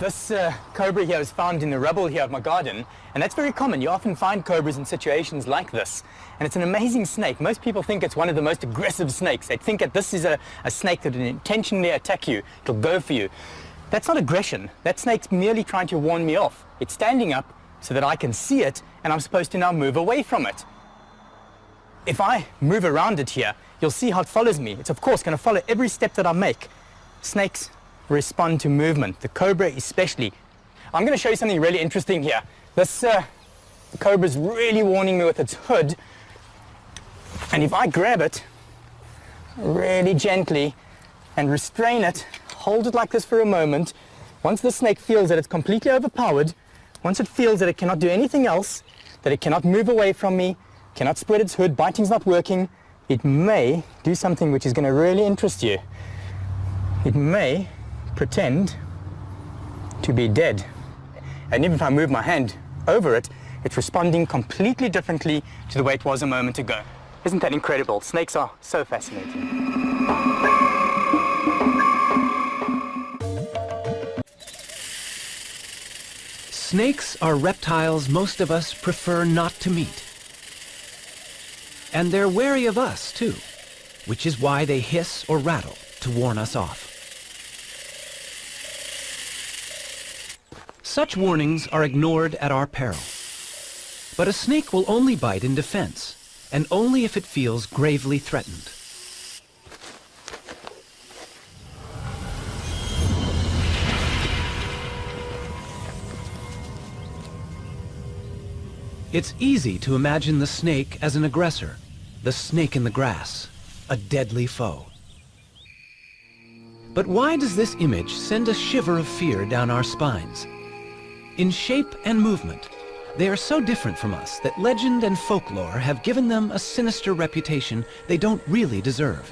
This cobra here is found in the rubble here of my garden, and that's very common. You often find cobras in situations like this, and it's an amazing snake. Most people think it's one of the most aggressive snakes. They think that this is a snake that will intentionally attack you. It'll go for you. That's not aggression. That snake's merely trying to warn me off. It's standing up so that I can see it, and I'm supposed to now move away from it. If I move around it here, you'll see how it follows me. It's of course going to follow every step that I make. Snakes respond to movement, the cobra especially. I'm going to show you something really interesting here. This the cobra's really warning me with its hood, and if I grab it really gently and restrain it, hold it like this for a moment, once the snake feels that it's completely overpowered, once it feels that it cannot do anything else, that it cannot move away from me, cannot spread its hood, biting's not working, it may do something which is going to really interest you. It may pretend to be dead. And even if I move my hand over it, it's responding completely differently to the way it was a moment ago. Isn't that incredible? Snakes are so fascinating. Snakes are reptiles most of us prefer not to meet. And they're wary of us, too, which is why they hiss or rattle to warn us off. Such warnings are ignored at our peril. But a snake will only bite in defense, and only if it feels gravely threatened. It's easy to imagine the snake as an aggressor, the snake in the grass, a deadly foe. But why does this image send a shiver of fear down our spines? In shape and movement, they are so different from us that legend and folklore have given them a sinister reputation they don't really deserve.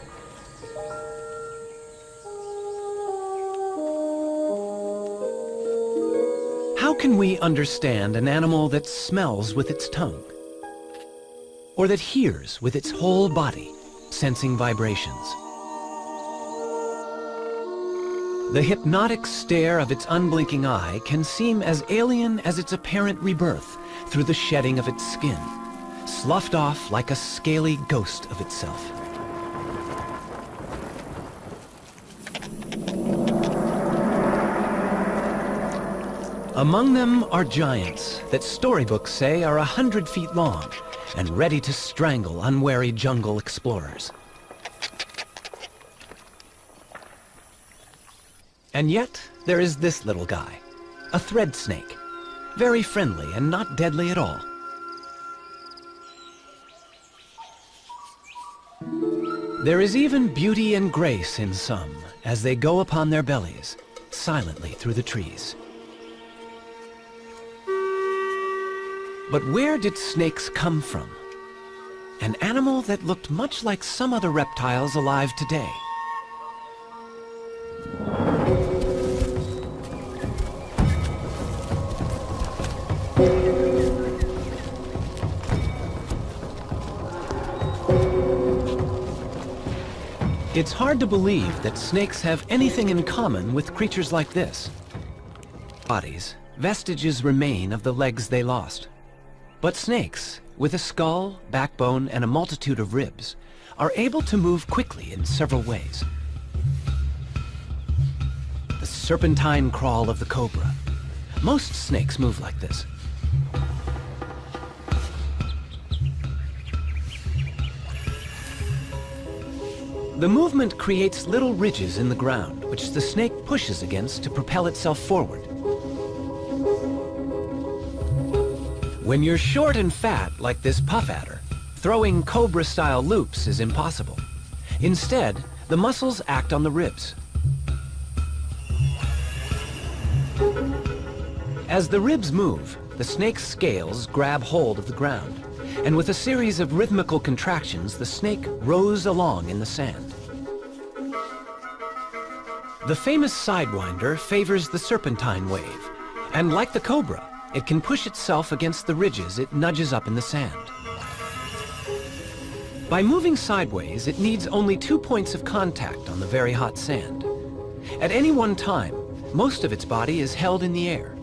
How can we understand an animal that smells with its tongue? Or that hears with its whole body, sensing vibrations? The hypnotic stare of its unblinking eye can seem as alien as its apparent rebirth through the shedding of its skin, sloughed off like a scaly ghost of itself. Among them are giants that storybooks say are 100 feet long and ready to strangle unwary jungle explorers. And yet, there is this little guy, a thread snake, very friendly and not deadly at all. There is even beauty and grace in some as they go upon their bellies, silently through the trees. But where did snakes come from? An animal that looked much like some other reptiles alive today. It's hard to believe that snakes have anything in common with creatures like this. Bodies, vestiges remain of the legs they lost. But snakes, with a skull, backbone, and a multitude of ribs, are able to move quickly in several ways. The serpentine crawl of the cobra. Most snakes move like this. The movement creates little ridges in the ground, which the snake pushes against to propel itself forward. When you're short and fat, like this puff adder, throwing cobra-style loops is impossible. Instead, the muscles act on the ribs. As the ribs move, the snake's scales grab hold of the ground, and with a series of rhythmical contractions, the snake rows along in the sand. The famous sidewinder favors the serpentine wave, and like the cobra, it can push itself against the ridges it nudges up in the sand. By moving sideways, it needs only 2 points of contact on the very hot sand. At any one time, Most of its body is held in the air.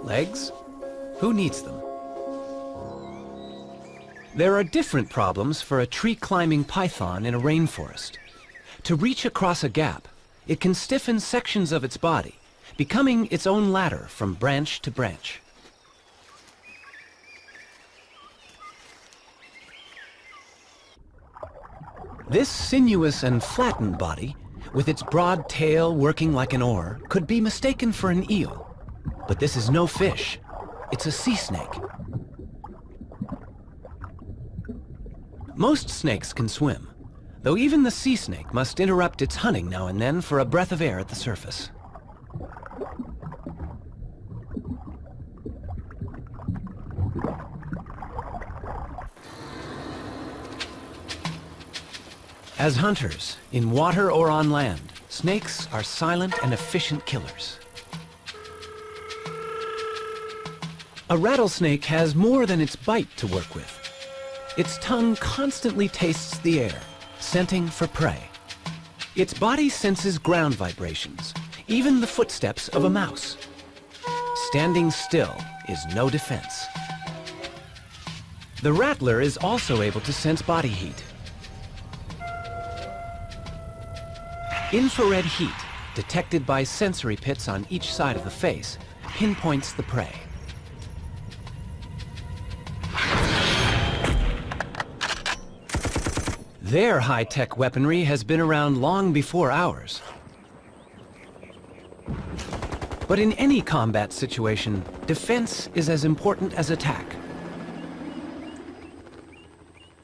Legs? Who needs them? There are different problems for a tree-climbing python in a rainforest. To reach across a gap, it can stiffen sections of its body, becoming its own ladder from branch to branch. This sinuous and flattened body, with its broad tail working like an oar, could be mistaken for an eel. But this is no fish. It's a sea snake. Most snakes can swim, though even the sea snake must interrupt its hunting now and then for a breath of air at the surface. As hunters, in water or on land, snakes are silent and efficient killers. A rattlesnake has more than its bite to work with. Its tongue constantly tastes the air, scenting for prey. Its body senses ground vibrations, even the footsteps of a mouse. Standing still is no defense. The rattler is also able to sense body heat. Infrared heat, detected by sensory pits on each side of the face, pinpoints the prey. Their high-tech weaponry has been around long before ours. But in any combat situation, defense is as important as attack.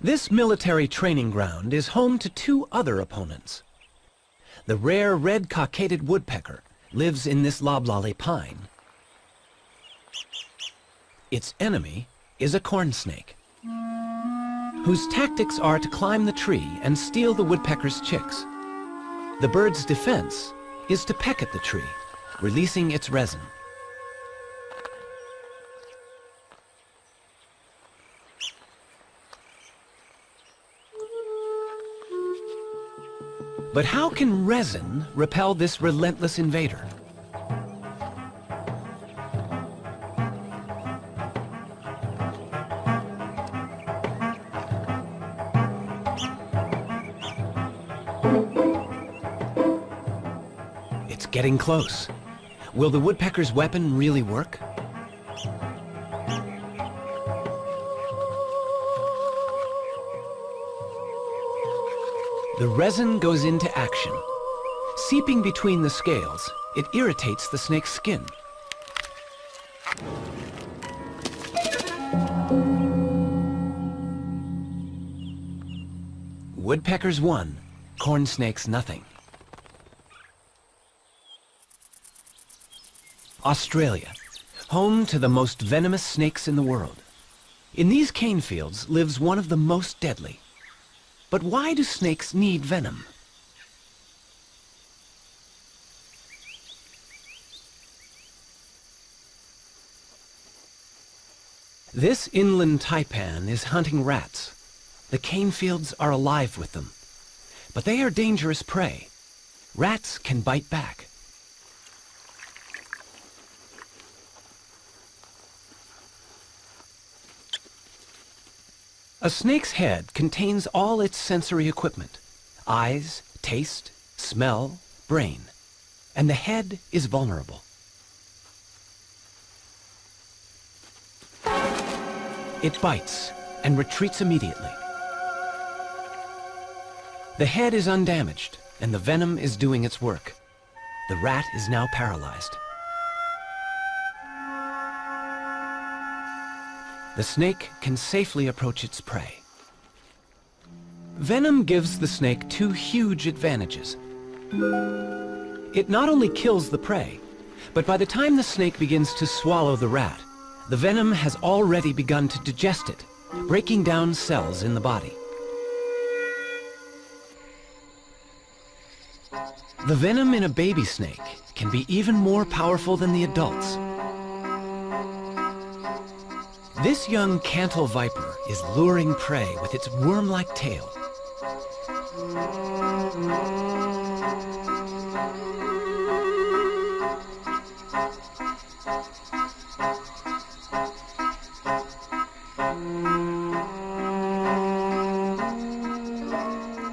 This military training ground is home to two other opponents. The rare red cockaded woodpecker lives in this loblolly pine. Its enemy is a corn snake, whose tactics are to climb the tree and steal the woodpecker's chicks. The bird's defense is to peck at the tree, releasing its resin. But how can resin repel this relentless invader? It's getting close. Will the woodpecker's weapon really work? The resin goes into action. Seeping between the scales, it irritates the snake's skin. Woodpeckers won, corn snakes nothing. Australia, home to the most venomous snakes in the world. In these cane fields lives one of the most deadly. But why do snakes need venom? This inland taipan is hunting rats. The cane fields are alive with them. But they are dangerous prey. Rats can bite back. A snake's head contains all its sensory equipment: eyes, taste, smell, brain. And the head is vulnerable. It bites and retreats immediately. The head is undamaged, and the venom is doing its work. The rat is now paralyzed. The snake can safely approach its prey. Venom gives the snake two huge advantages. It not only kills the prey, but by the time the snake begins to swallow the rat, the venom has already begun to digest it, breaking down cells in the body. The venom in a baby snake can be even more powerful than the adults. This young cantle viper is luring prey with its worm-like tail.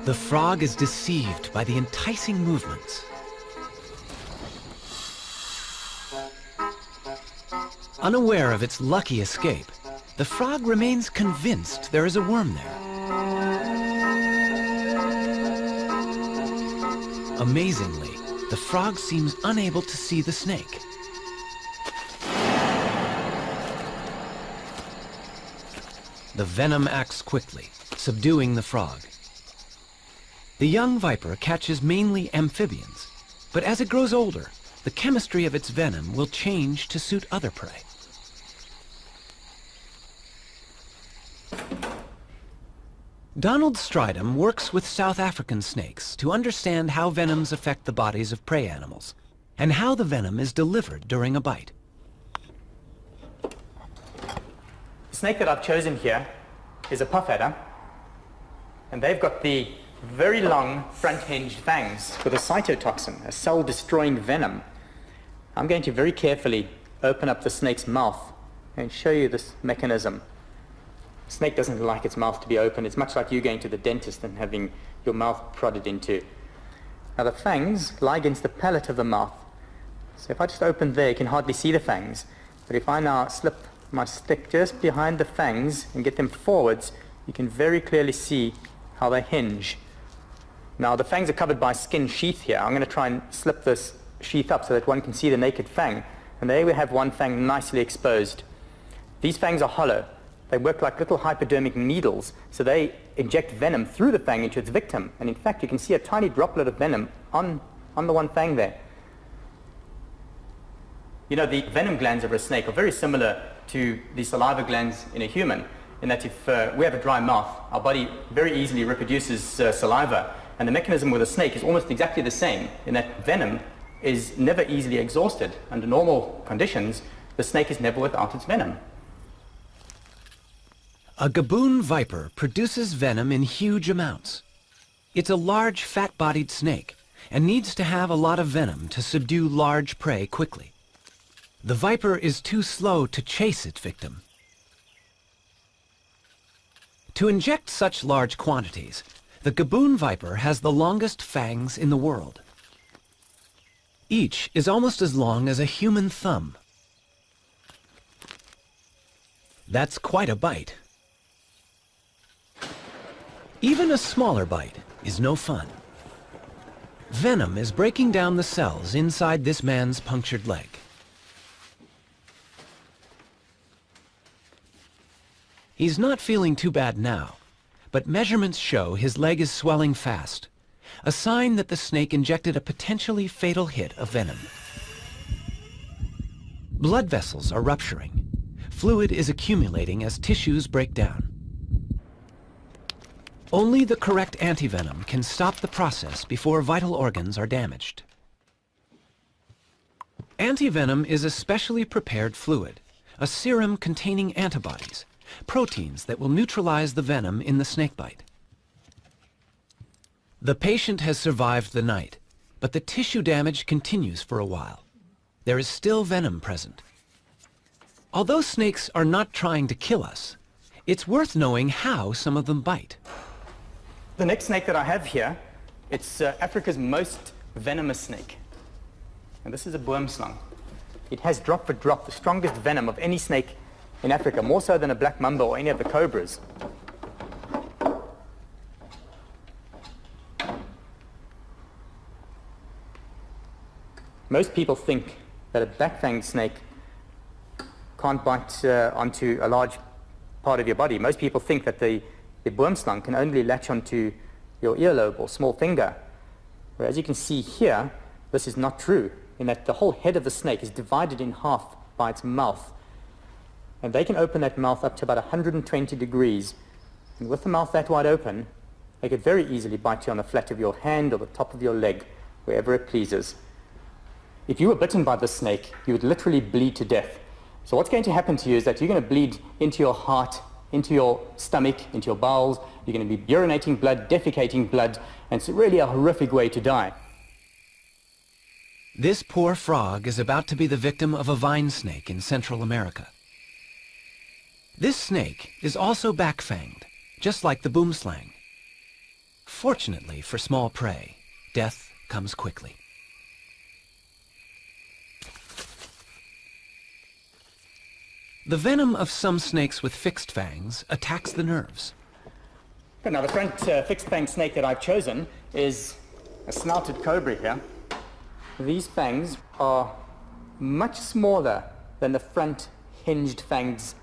The frog is deceived by the enticing movements. Unaware of its lucky escape, the frog remains convinced there is a worm there. Amazingly, the frog seems unable to see the snake. The venom acts quickly, subduing the frog. The young viper catches mainly amphibians, but as it grows older, the chemistry of its venom will change to suit other prey. Donald Stridham works with South African snakes to understand how venoms affect the bodies of prey animals, and how the venom is delivered during a bite. The snake that I've chosen here is a puff adder, and they've got the very long front-hinged fangs with a cytotoxin, a cell-destroying venom. I'm going to very carefully open up the snake's mouth and show you this mechanism. The snake doesn't like its mouth to be open. It's much like you going to the dentist and having your mouth prodded into. Now the fangs lie against the palate of the mouth. So if I just open there, you can hardly see the fangs. But if I now slip my stick just behind the fangs and get them forwards, you can very clearly see how they hinge. Now the fangs are covered by skin sheath here. I'm going to try and slip this sheath up so that one can see the naked fang. And there we have one fang nicely exposed. These fangs are hollow. They work like little hypodermic needles, so they inject venom through the fang into its victim. And in fact, you can see a tiny droplet of venom on the one fang there. You know, the venom glands of a snake are very similar to the saliva glands in a human, in that if we have a dry mouth, our body very easily reproduces saliva. And the mechanism with a snake is almost exactly the same, in that venom is never easily exhausted. Under normal conditions, the snake is never without its venom. A gaboon viper produces venom in huge amounts. It's a large, fat-bodied snake and needs to have a lot of venom to subdue large prey quickly. The viper is too slow to chase its victim. To inject such large quantities, the gaboon viper has the longest fangs in the world. Each is almost as long as a human thumb. That's quite a bite. Even a smaller bite is no fun. Venom is breaking down the cells inside this man's punctured leg. He's not feeling too bad now, but measurements show his leg is swelling fast, a sign that the snake injected a potentially fatal hit of venom. Blood vessels are rupturing. Fluid is accumulating as tissues break down. Only the correct antivenom can stop the process before vital organs are damaged. Antivenom is a specially prepared fluid, a serum containing antibodies, proteins that will neutralize the venom in the snakebite. The patient has survived the night, but the tissue damage continues for a while. There is still venom present. Although snakes are not trying to kill us, it's worth knowing how some of them bite. The next snake that I have here, it's Africa's most venomous snake. And this is a boomslang. It has drop for drop the strongest venom of any snake in Africa, more so than a black mamba or any of the cobras. Most people think that a black-fanged snake can't bite onto a large part of your body. Most people think that the boomslang can only latch onto your earlobe or small finger. Whereas you can see here, this is not true, in that the whole head of the snake is divided in half by its mouth. And they can open that mouth up to about 120 degrees. And with the mouth that wide open, they could very easily bite you on the flat of your hand or the top of your leg, wherever it pleases. If you were bitten by this snake, you would literally bleed to death. So what's going to happen to you is that you're going to bleed into your heart, into your stomach, into your bowels. You're going to be urinating blood, defecating blood, and it's really a horrific way to die. This poor frog is about to be the victim of a vine snake in Central America. This snake is also back-fanged, just like the boomslang. Fortunately for small prey, death comes quickly. The venom of some snakes with fixed fangs attacks the nerves. Now the front fixed fang snake that I've chosen is a snouted cobra here. These fangs are much smaller than the front hinged fangs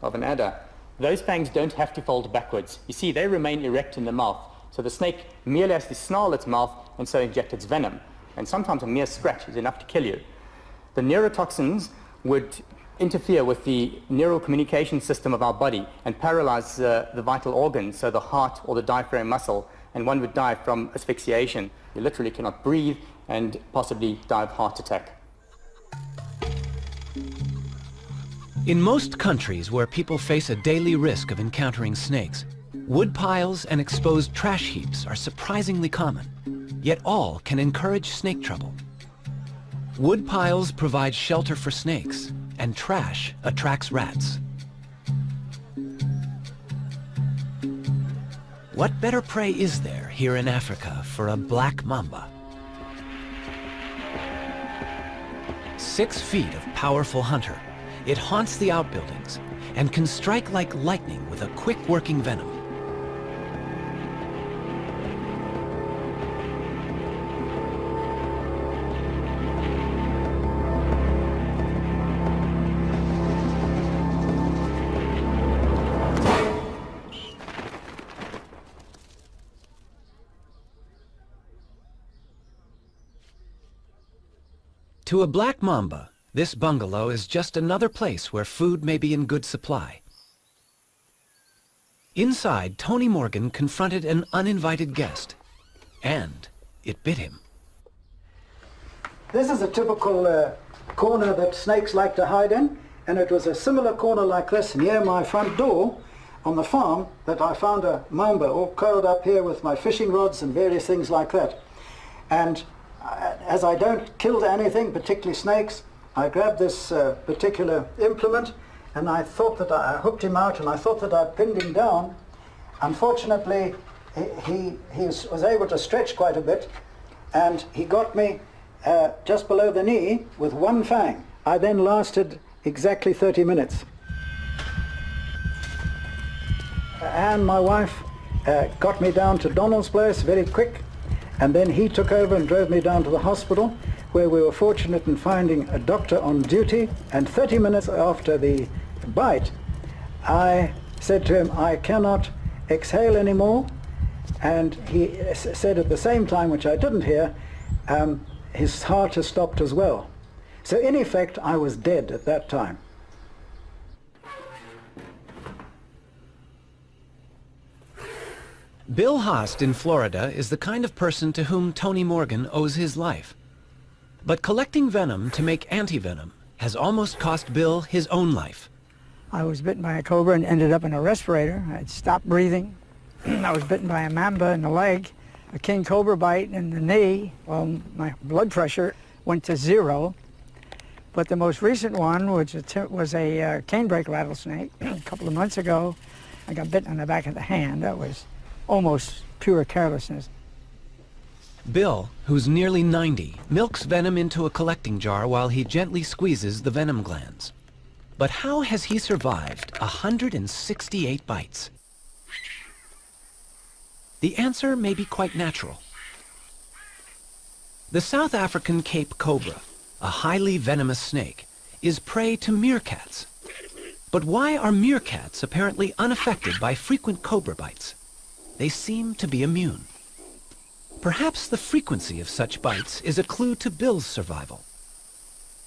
of an adder. Those fangs don't have to fold backwards. You see, they remain erect in the mouth. So the snake merely has to snarl its mouth and so inject its venom. And sometimes a mere scratch is enough to kill you. The neurotoxins would interfere with the neural communication system of our body and paralyze the vital organs, so the heart or the diaphragm muscle, and one would die from asphyxiation. You literally cannot breathe and possibly die of heart attack. In most countries where people face a daily risk of encountering snakes, wood piles and exposed trash heaps are surprisingly common, yet all can encourage snake trouble. Wood piles provide shelter for snakes, and trash attracts rats. What better prey is there here in Africa for a black mamba? 6 feet of powerful hunter, it haunts the outbuildings and can strike like lightning with a quick-working venom. To a black mamba, this bungalow is just another place where food may be in good supply. Inside, Tony Morgan confronted an uninvited guest, and it bit him. This is a typical corner that snakes like to hide in, and it was a similar corner like this near my front door on the farm that I found a mamba all curled up here with my fishing rods and various things like that. And as I don't kill anything, particularly snakes, I grabbed this particular implement and I thought that I hooked him out and I thought that I pinned him down. Unfortunately, he was able to stretch quite a bit and he got me just below the knee with one fang. I then lasted exactly 30 minutes. And my wife got me down to Donald's place very quick. And then he took over and drove me down to the hospital, where we were fortunate in finding a doctor on duty. And 30 minutes after the bite, I said to him, I cannot exhale anymore. And he said at the same time, which I didn't hear, his heart has stopped as well. So in effect, I was dead at that time. Bill Haast in Florida is the kind of person to whom Tony Morgan owes his life. But collecting venom to make anti-venom has almost cost Bill his own life. I was bitten by a cobra and ended up in a respirator. I'd stopped breathing. I was bitten by a mamba in the leg, a king cobra bite in the knee. Well, my blood pressure went to 0. But the most recent one, which was a canebrake rattlesnake, a couple of months ago, I got bitten on the back of the hand. That was almost pure carelessness. Bill, who's nearly 90, milks venom into a collecting jar while he gently squeezes the venom glands. But how has he survived 168 bites? The answer may be quite natural. The South African Cape cobra, a highly venomous snake, is prey to meerkats. But why are meerkats apparently unaffected by frequent cobra bites? They seem to be immune. Perhaps the frequency of such bites is a clue to Bill's survival.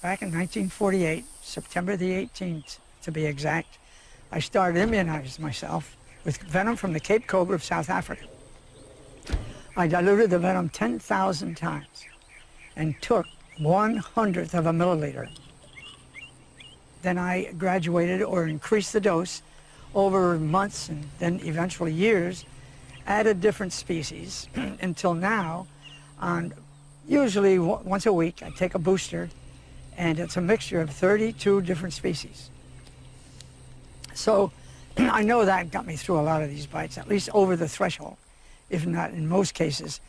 Back in 1948, September the 18th to be exact, I started immunizing myself with venom from the Cape cobra of South Africa. I diluted the venom 10,000 times and took 1/100th of a milliliter. Then I graduated or increased the dose over months and then eventually years, added different species until now, usually once a week I take a booster and it's a mixture of 32 different species. So I know that got me through a lot of these bites, at least over the threshold. if not in most cases,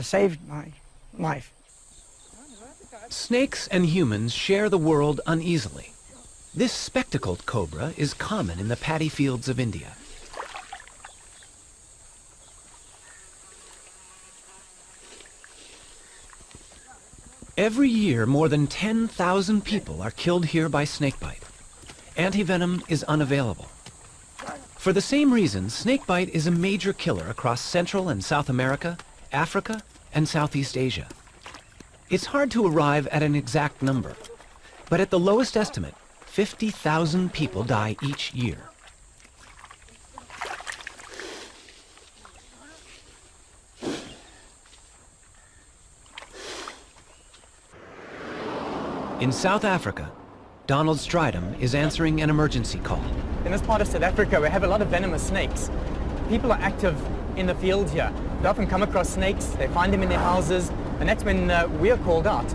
saved my life. Snakes and humans share the world uneasily. This spectacled cobra is common in the paddy fields of India. Every year, more than 10,000 people are killed here by snakebite. Antivenom is unavailable. For the same reason, snakebite is a major killer across Central and South America, Africa, and Southeast Asia. It's hard to arrive at an exact number, but at the lowest estimate, 50,000 people die each year. In South Africa, Donald Stridham is answering an emergency call. In this part of South Africa, we have a lot of venomous snakes. People are active in the fields here. They often come across snakes, they find them in their houses, and that's when we are called out.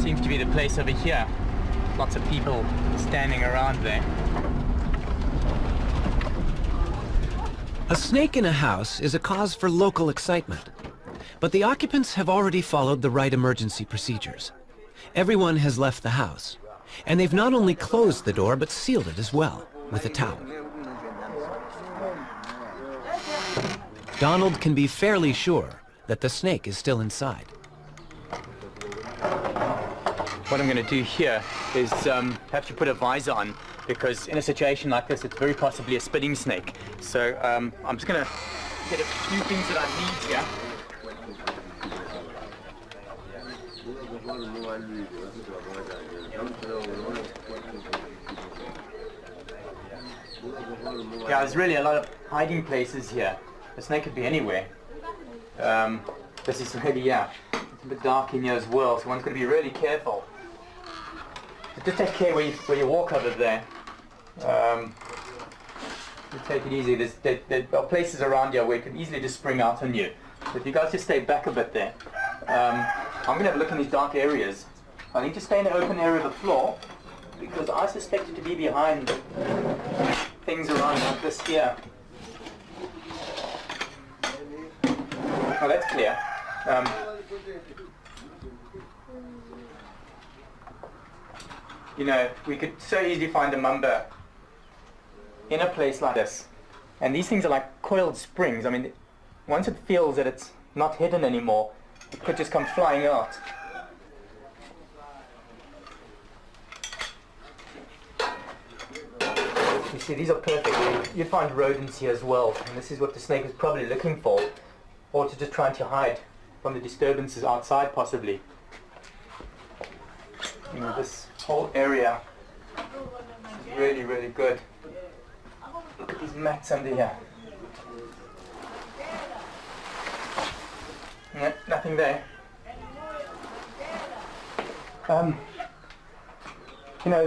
Seems to be the place over here. Lots of people standing around there. A snake in a house is a cause for local excitement, but the occupants have already followed the right emergency procedures. Everyone has left the house, and they've not only closed the door but sealed it as well with a towel. Donald can be fairly sure that the snake is still inside. What I'm going to do here is have to put a visor on, because in a situation like this it's very possibly a spitting snake. So I'm just going to get a few things that I need here. Yeah, there's really a lot of hiding places here. The snake could be anywhere. This is really, yeah, it's a bit dark in here as well, so one's got to be really careful. Just take care where you walk over there. Take it easy. There are places around here where it can easily just spring out on you. So if you guys just stay back a bit there. I'm going to have a look in these dark areas. I need to stay in the open area of the floor because I suspect it to be behind things around like this here. Oh, that's clear. You know, we could so easily find a mamba in a place like this. And these things are like coiled springs. I mean, once it feels that it's not hidden anymore, it could just come flying out. You see, these are perfect. You'd find rodents here as well, and this is what the snake is probably looking for, or to just trying to hide from the disturbances outside, possibly. You know, this whole area is really, really good. Look at these mats under here. No, nothing there. You know,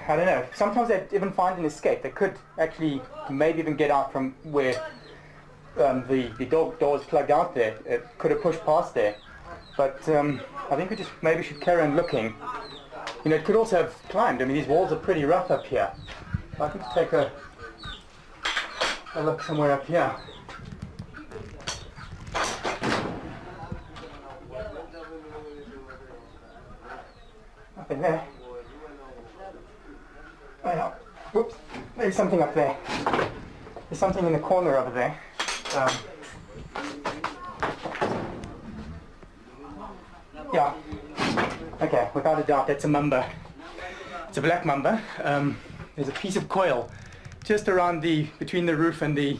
I don't know, sometimes they even find an escape. They could actually maybe even get out from where the door is plugged out there. It could have pushed past there. But I think we just maybe should carry on looking. You know, it could also have climbed. I mean, these walls are pretty rough up here. I think take a look somewhere up here. Nothing there. Oh, yeah. Whoops. There's something up there. There's something in the corner over there. Yeah. Okay, without a doubt, that's a mamba. It's a black mamba. There's a piece of coil just around between the roof and the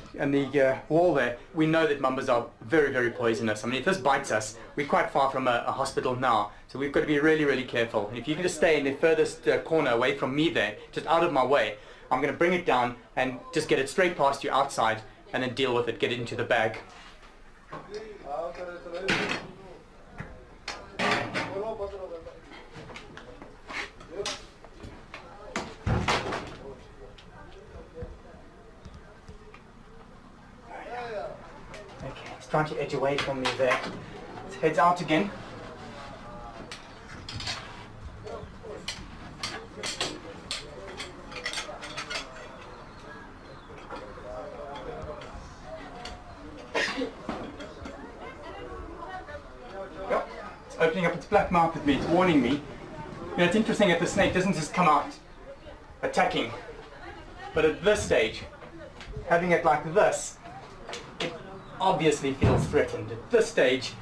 wall there. We know that mambas are very, very poisonous. I mean, if this bites us, we're quite far from a hospital now, so we've got to be really, really careful. And if you can just stay in the furthest corner away from me there, just out of my way, I'm going to bring it down and just get it straight past you outside and then deal with it, get it into the bag. Okay, it's trying to edge away from me there. It heads out again. black mark with me, it's warning me. You know, it's interesting that the snake doesn't just come out attacking, but at this stage, having it like this, it obviously feels threatened. At this stage,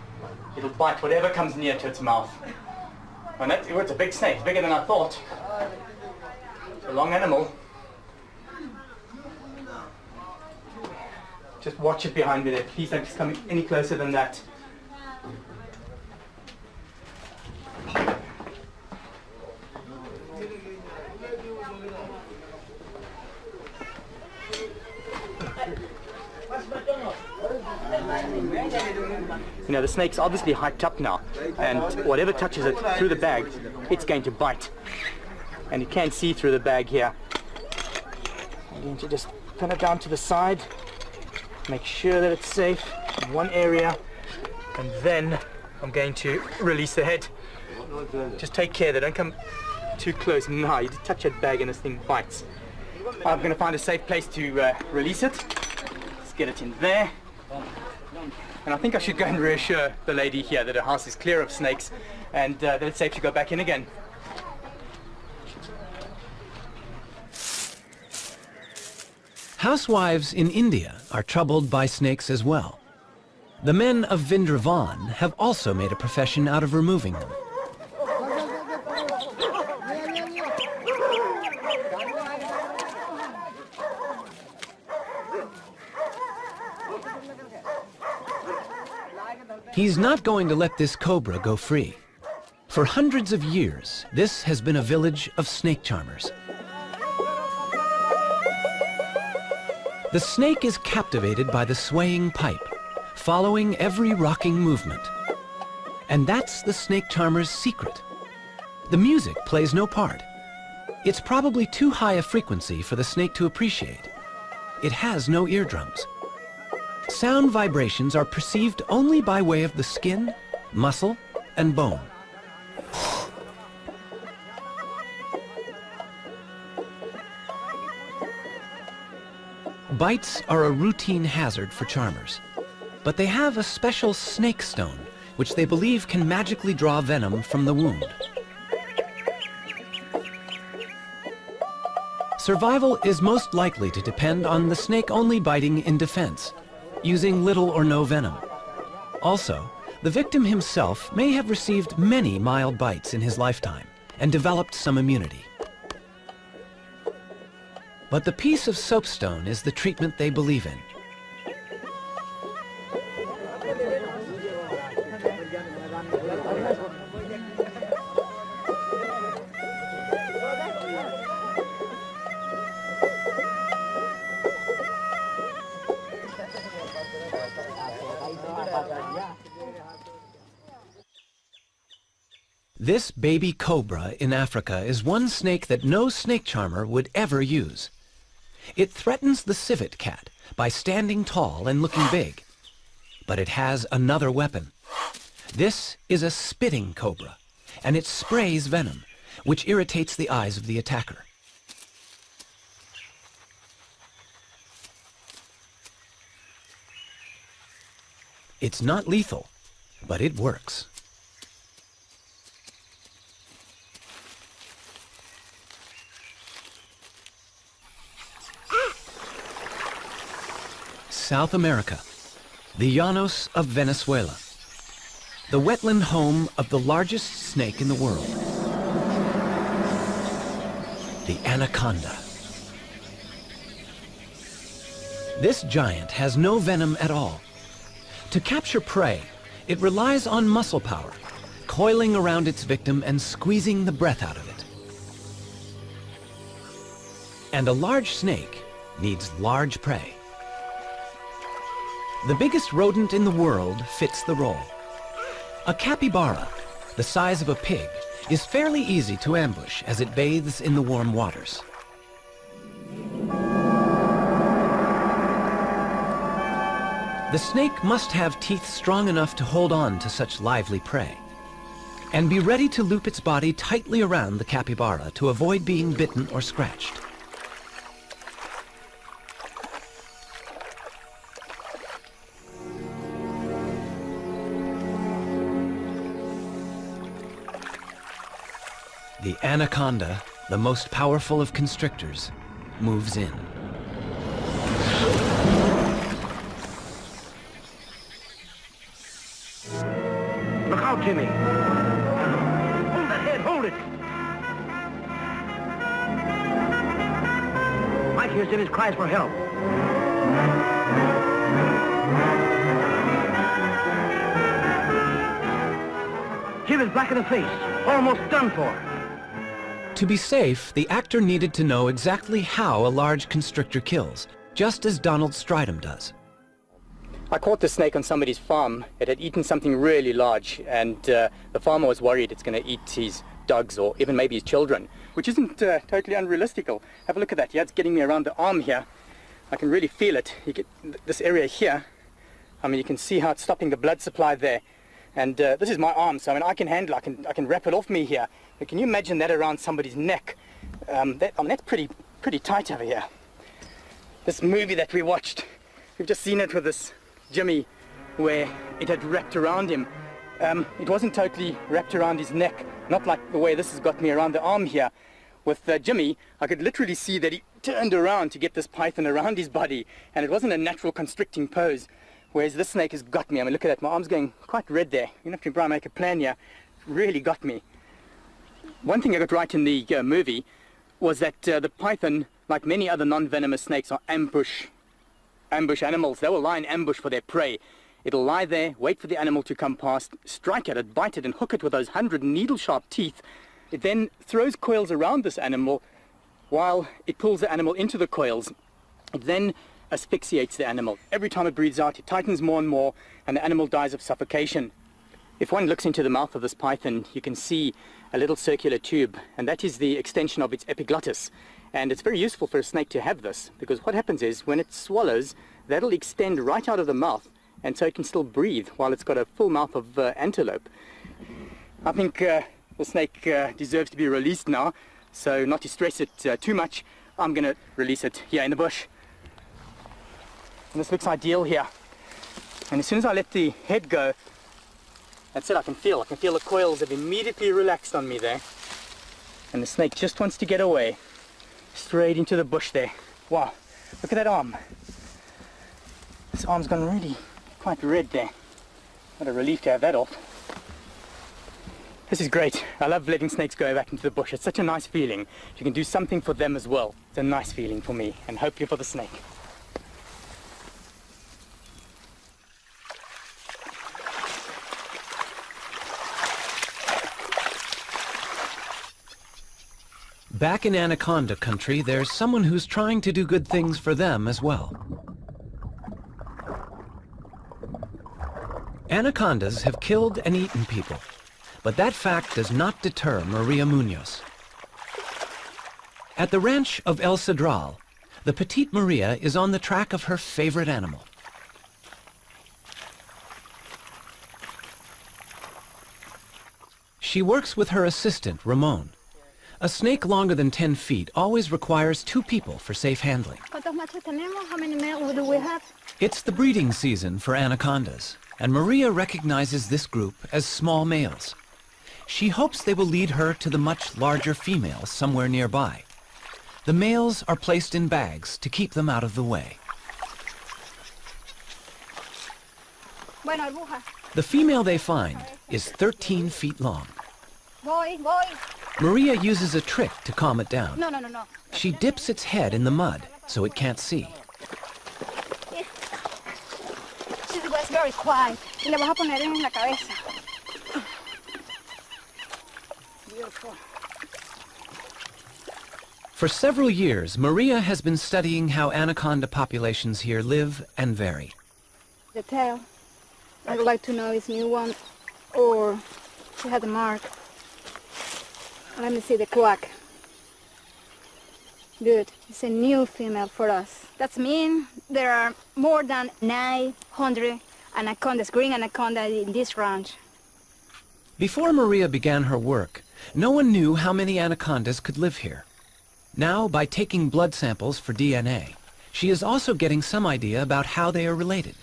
it'll bite whatever comes near to its mouth. And that's, it's a big snake, bigger than I thought. It's a long animal. Just watch it behind me there. Please don't just come any closer than that. You know, the snake's obviously hiked up now, and whatever touches it through the bag, it's going to bite. And you can see through the bag here. I'm going to just pin it down to the side, make sure that it's safe in one area, and then I'm going to release the head. Just take care, they don't come too close. Now, you just touch that bag and this thing bites. I'm going to find a safe place to release it. Let's get it in there. And I think I should go and reassure the lady here that her house is clear of snakes and that it's safe to go back in again. Housewives in India are troubled by snakes as well. The men of Vrindavan have also made a profession out of removing them. He's not going to let this cobra go free. For hundreds of years, this has been a village of snake charmers. The snake is captivated by the swaying pipe, following every rocking movement. And that's the snake charmer's secret. The music plays no part. It's probably too high a frequency for the snake to appreciate. It has no eardrums. Sound vibrations are perceived only by way of the skin, muscle, and bone. Bites are a routine hazard for charmers, but they have a special snake stone, which they believe can magically draw venom from the wound. Survival is most likely to depend on the snake only biting in defense, using little or no venom. Also, the victim himself may have received many mild bites in his lifetime and developed some immunity. But the piece of soapstone is the treatment they believe in. This baby cobra in Africa is one snake that no snake charmer would ever use. It threatens the civet cat by standing tall and looking big. But it has another weapon. This is a spitting cobra, and it sprays venom, which irritates the eyes of the attacker. It's not lethal, but it works. South America, the Llanos of Venezuela, the wetland home of the largest snake in the world, the anaconda. This giant has no venom at all. To capture prey, it relies on muscle power, coiling around its victim and squeezing the breath out of it. And a large snake needs large prey. The biggest rodent in the world fits the role. A capybara, the size of a pig, is fairly easy to ambush as it bathes in the warm waters. The snake must have teeth strong enough to hold on to such lively prey, and be ready to loop its body tightly around the capybara to avoid being bitten or scratched. The anaconda, the most powerful of constrictors, moves in. Look out, Jimmy. Hold that head, hold it. Mike hears Jimmy's cries for help. Jim is black in the face, almost done for. To be safe, the actor needed to know exactly how a large constrictor kills, just as Donald Stridham does. I caught the snake on somebody's farm. It had eaten something really large, and the farmer was worried it's going to eat his dogs or even maybe his children, which isn't totally unrealistical. Have a look at that. Yeah, it's getting me around the arm here. I can really feel it. You get this area here. I mean, you can see how it's stopping the blood supply there. And this is my arm, so I mean, I can handle it. I can wrap it off me here. But can you imagine that around somebody's neck? That's pretty tight over here. This movie that we watched, we've just seen it with this Jimmy, where it had wrapped around him. It wasn't totally wrapped around his neck, not like the way this has got me around the arm here. With Jimmy, I could literally see that he turned around to get this python around his body, and it wasn't a natural constricting pose. Whereas this snake has got me. I mean, look at that. My arm's going quite red there. You have to try and make a plan here. It really got me. One thing I got right in the movie was that the python, like many other non-venomous snakes, are ambush animals. They will lie in ambush for their prey. It'll lie there, wait for the animal to come past, strike at it, bite it, and hook it with those 100 needle-sharp teeth. It then throws coils around this animal while it pulls the animal into the coils. It then asphyxiates the animal. Every time it breathes out, it tightens more and more, and the animal dies of suffocation. If one looks into the mouth of this python, you can see a little circular tube, and that is the extension of its epiglottis. And it's very useful for a snake to have this, because what happens is, when it swallows, that'll extend right out of the mouth, and so it can still breathe while it's got a full mouth of antelope. I think the snake deserves to be released now, so not to stress it too much, I'm going to release it here in the bush. And this looks ideal here. And as soon as I let the head go, that's it. I can feel the coils have immediately relaxed on me there. And the snake just wants to get away. Straight into the bush there. Wow, look at that arm. This arm's gone really quite red there. What a relief to have that off. This is great. I love letting snakes go back into the bush. It's such a nice feeling. You can do something for them as well. It's a nice feeling for me, and hopefully for the snake. Back in anaconda country, there's someone who's trying to do good things for them as well. Anacondas have killed and eaten people, but that fact does not deter Maria Munoz. At the ranch of El Cedral, the petite Maria is on the track of her favorite animal. She works with her assistant, Ramon. A snake longer than 10 feet always requires 2 people for safe handling. ¿Cuántos machos tenemos? How many males do we have? It's the breeding season for anacondas, and Maria recognizes this group as small males. She hopes they will lead her to the much larger females somewhere nearby. The males are placed in bags to keep them out of the way. Bueno, burbuja. The female they find is 13 feet long. Voy. Maria uses a trick to calm it down. No. She dips its head in the mud so it can't see. She was very quiet. Y le vas a poner en la cabeza. Beautiful. For several years, Maria has been studying how anaconda populations here live and vary. The tail. I'd like to know if it's new one or she had a mark. Let me see the quack. Good. It's a new female for us. That means there are more than 900 anacondas, green anaconda in this ranch. Before Maria began her work, no one knew how many anacondas could live here. Now, by taking blood samples for DNA, she is also getting some idea about how they are related.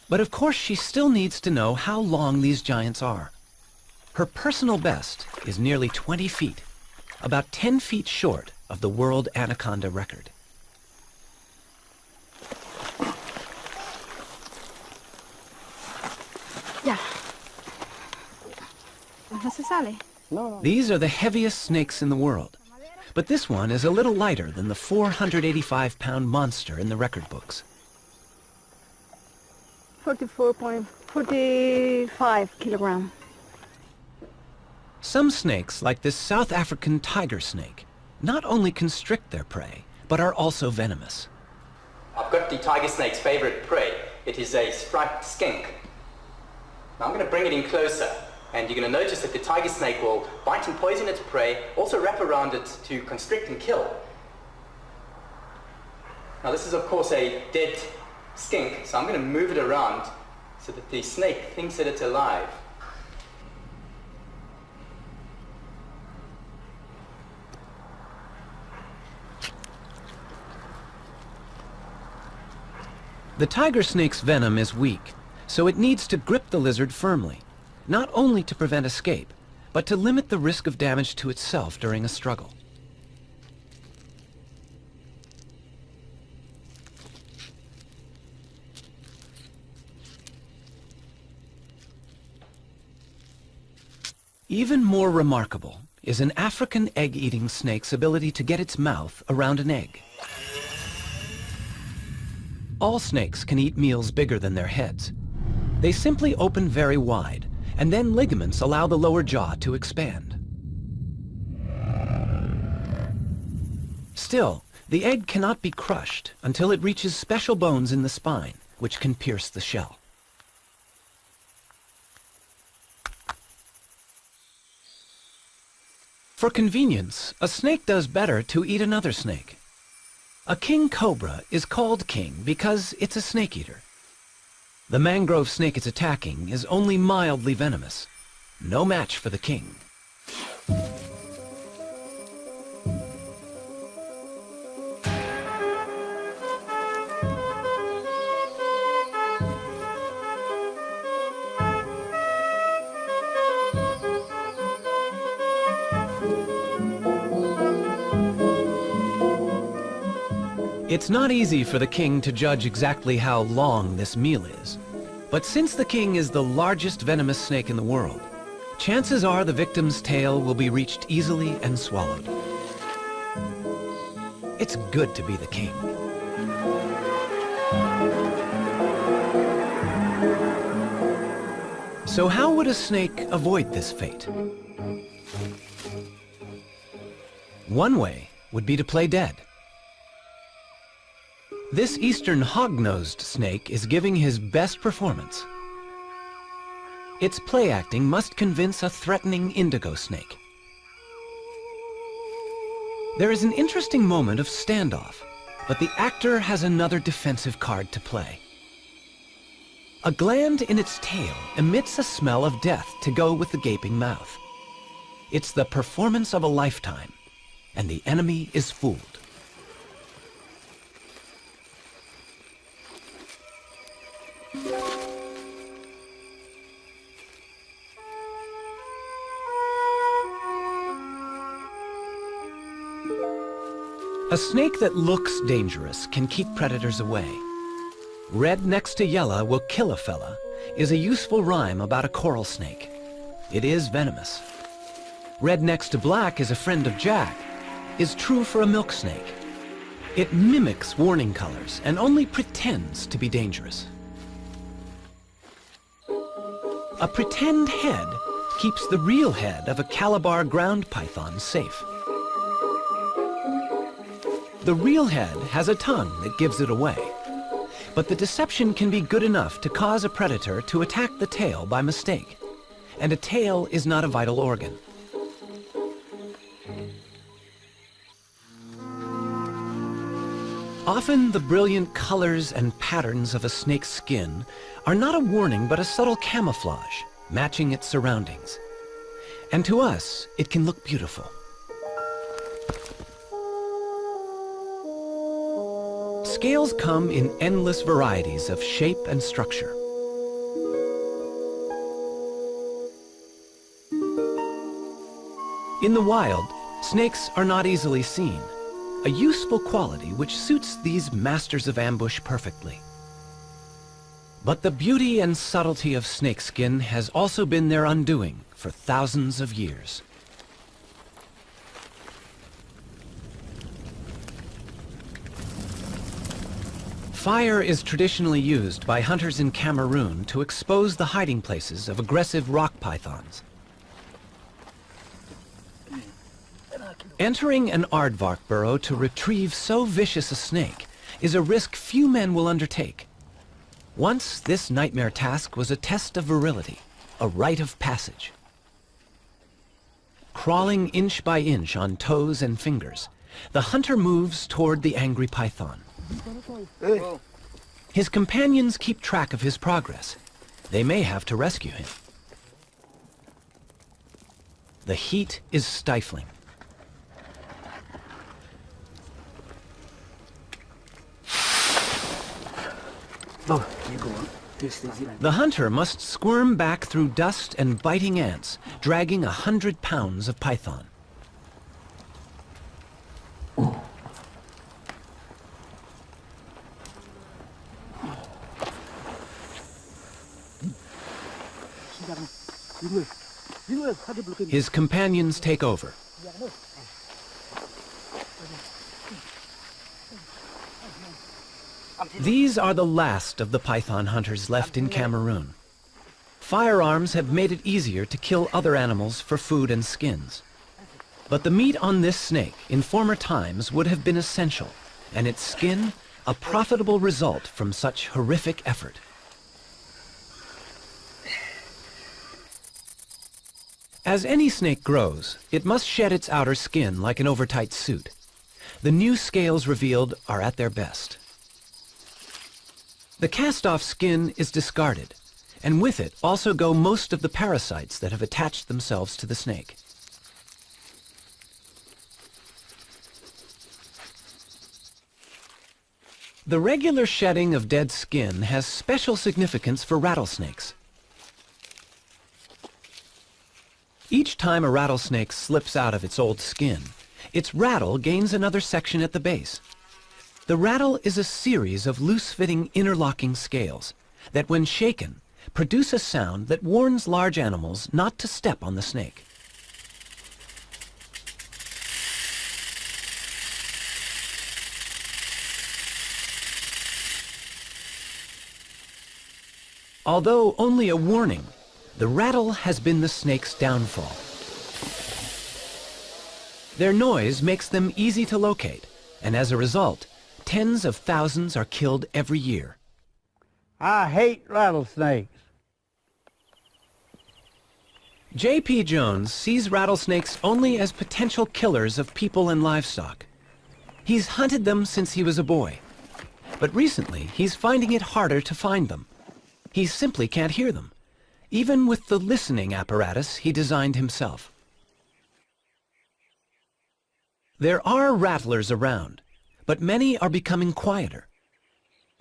But of course, she still needs to know how long these giants are. Her personal best is nearly 20 feet, about 10 feet short of the world anaconda record. Ya. No se sale. These are the heaviest snakes in the world, but this one is a little lighter than the 485-pound monster in the record books. 44.45 kilogram. Some snakes, like this South African tiger snake, not only constrict their prey, but are also venomous. I've got the tiger snake's favorite prey. It is a striped skink. Now I'm going to bring it in closer, and you're going to notice that the tiger snake will bite and poison its prey, also wrap around it to constrict and kill. Now this is of course a dead skink, so I'm going to move it around so that the snake thinks that it's alive. The tiger snake's venom is weak, so it needs to grip the lizard firmly, not only to prevent escape, but to limit the risk of damage to itself during a struggle. Even more remarkable is an African egg-eating snake's ability to get its mouth around an egg. All snakes can eat meals bigger than their heads. They simply open very wide, and then ligaments allow the lower jaw to expand. Still, the egg cannot be crushed until it reaches special bones in the spine, which can pierce the shell. For convenience, a snake does better to eat another snake. A king cobra is called king because it's a snake eater. The mangrove snake it's attacking is only mildly venomous. No match for the king. It's not easy for the king to judge exactly how long this meal is. But since the king is the largest venomous snake in the world, chances are the victim's tail will be reached easily and swallowed. It's good to be the king. So how would a snake avoid this fate? One way would be to play dead. This eastern hog-nosed snake is giving his best performance. Its play acting must convince a threatening indigo snake. There is an interesting moment of standoff, but the actor has another defensive card to play. A gland in its tail emits a smell of death to go with the gaping mouth. It's the performance of a lifetime, and the enemy is fooled. A snake that looks dangerous can keep predators away. Red next to yellow will kill a fella is a useful rhyme about a coral snake. It is venomous. Red next to black is a friend of Jack is true for a milk snake. It mimics warning colors and only pretends to be dangerous. A pretend head keeps the real head of a Calabar ground python safe. The real head has a tongue that gives it away, but the deception can be good enough to cause a predator to attack the tail by mistake, and a tail is not a vital organ. Often the brilliant colors and patterns of a snake's skin are not a warning but a subtle camouflage, matching its surroundings. And to us, it can look beautiful. Scales come in endless varieties of shape and structure. In the wild, snakes are not easily seen, a useful quality which suits these masters of ambush perfectly. But the beauty and subtlety of snakeskin has also been their undoing for thousands of years. Fire is traditionally used by hunters in Cameroon to expose the hiding places of aggressive rock pythons. Entering an aardvark burrow to retrieve so vicious a snake is a risk few men will undertake. Once this nightmare task was a test of virility, a rite of passage. Crawling inch by inch on toes and fingers, the hunter moves toward the angry python. His companions keep track of his progress. They may have to rescue him. The heat is stifling. The hunter must squirm back through dust and biting ants, dragging 100 pounds of python. His companions take over. These are the last of the python hunters left in Cameroon. Firearms have made it easier to kill other animals for food and skins. But the meat on this snake in former times would have been essential, and its skin a profitable result from such horrific effort. As any snake grows, it must shed its outer skin like an overtight suit. The new scales revealed are at their best. The cast-off skin is discarded, and with it also go most of the parasites that have attached themselves to the snake. The regular shedding of dead skin has special significance for rattlesnakes. Each time a rattlesnake slips out of its old skin, its rattle gains another section at the base. The rattle is a series of loose-fitting interlocking scales that, when shaken, produce a sound that warns large animals not to step on the snake. Although only a warning, the rattle has been the snake's downfall. Their noise makes them easy to locate, and as a result, tens of thousands are killed every year. I hate rattlesnakes. J.P. Jones sees rattlesnakes only as potential killers of people and livestock. He's hunted them since he was a boy, but recently he's finding it harder to find them. He simply can't hear them, even with the listening apparatus he designed himself. There are rattlers around, but many are becoming quieter.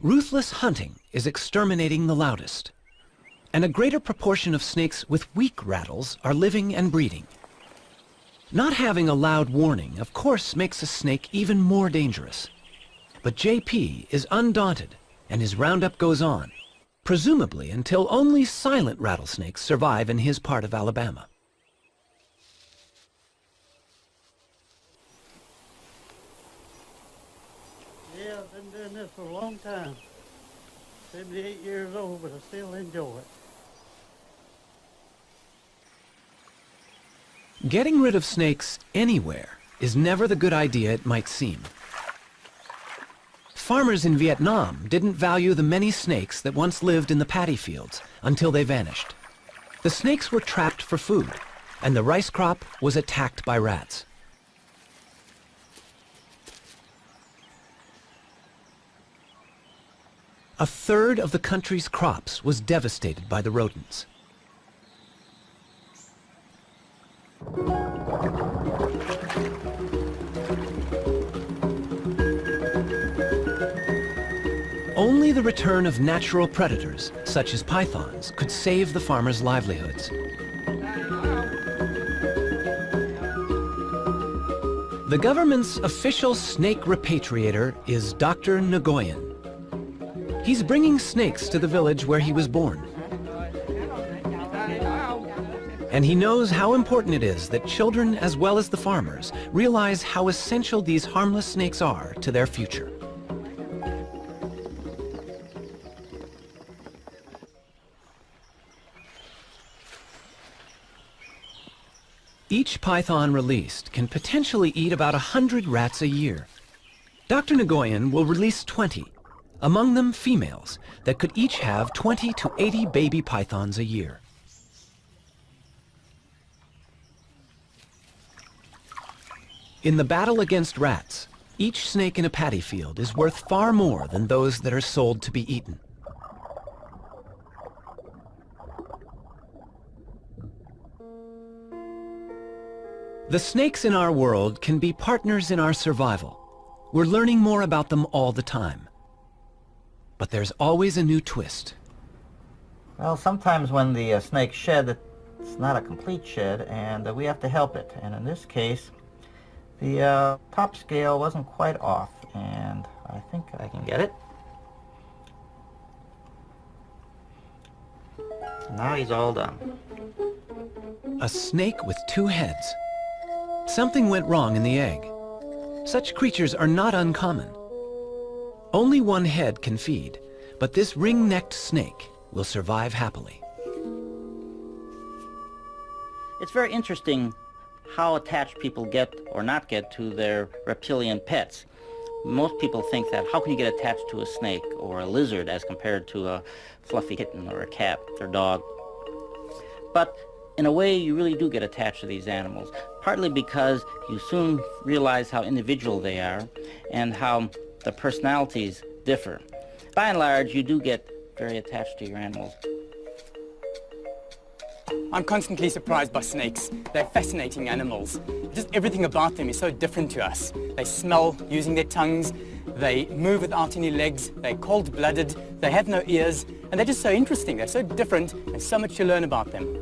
Ruthless hunting is exterminating the loudest, and a greater proportion of snakes with weak rattles are living and breeding. Not having a loud warning, of course, makes a snake even more dangerous. But J.P. is undaunted, and his roundup goes on, presumably until only silent rattlesnakes survive in his part of Alabama. Yeah, I've been doing this for a long time. 78 years old, but I still enjoy it. Getting rid of snakes anywhere is never the good idea it might seem. Farmers in Vietnam didn't value the many snakes that once lived in the paddy fields until they vanished. The snakes were trapped for food, and the rice crop was attacked by rats. A third of the country's crops was devastated by the rodents. Only the return of natural predators, such as pythons, could save the farmers' livelihoods. The government's official snake repatriator is Dr. Nguyen. He's bringing snakes to the village where he was born. And he knows how important it is that children, as well as the farmers, realize how essential these harmless snakes are to their future. Each python released can potentially eat about 100 rats a year. Dr. Nguyen will release 20, among them females, that could each have 20 to 80 baby pythons a year. In the battle against rats, each snake in a paddy field is worth far more than those that are sold to be eaten. The snakes in our world can be partners in our survival. We're learning more about them all the time. But there's always a new twist. Well, sometimes when the snakes shed, it's not a complete shed, and we have to help it. And in this case, the top scale wasn't quite off, and I think I can get it. Now he's all done. A snake with two heads. Something went wrong in the egg. Such creatures are not uncommon. Only one head can feed, but this ring-necked snake will survive happily. It's very interesting how attached people get or not get to their reptilian pets. Most people think that how can you get attached to a snake or a lizard as compared to a fluffy kitten or a cat or dog? But in a way, you really do get attached to these animals, partly because you soon realize how individual they are and how the personalities differ. By and large, you do get very attached to your animals. I'm constantly surprised by snakes. They're fascinating animals. Just everything about them is so different to us. They smell using their tongues, they move without any legs, they're cold-blooded, they have no ears, and they're just so interesting. They're so different, and so much to learn about them.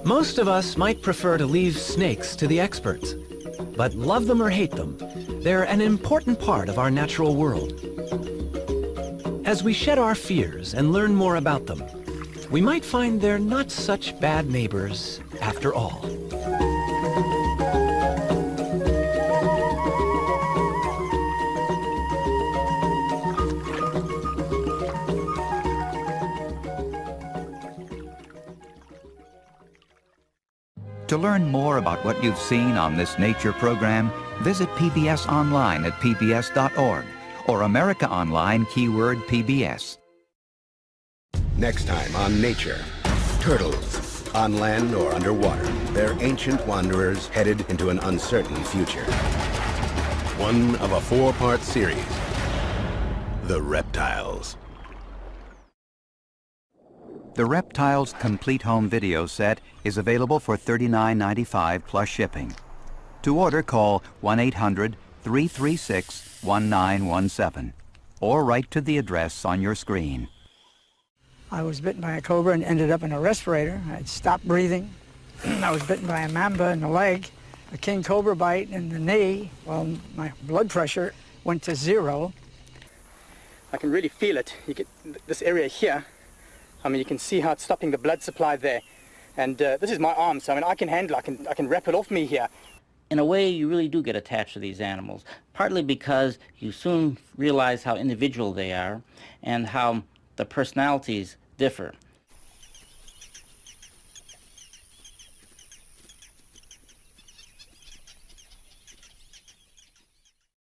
Most of us might prefer to leave snakes to the experts. But love them or hate them, they're an important part of our natural world. As we shed our fears and learn more about them, we might find they're not such bad neighbors after all. To learn more about what you've seen on this nature program, visit PBS online at pbs.org or America Online keyword PBS. Next time on Nature, turtles, on land or underwater. They're ancient wanderers headed into an uncertain future. One of a 4-part series, The Reptiles. The Reptiles Complete Home Video Set is available for $39.95 plus shipping. To order, call 1-800-336-1917 or write to the address on your screen. I was bitten by a cobra and ended up in a respirator. I'd stopped breathing. I was bitten by a mamba in the leg, a king cobra bite in the knee. Well, my blood pressure went to 0. I can really feel it. You get this area here. I mean, you can see how it's stopping the blood supply there. And this is my arm, so I mean, I can handle, I can wrap it off me here. In a way, you really do get attached to these animals, partly because you soon realize how individual they are and how the personalities differ.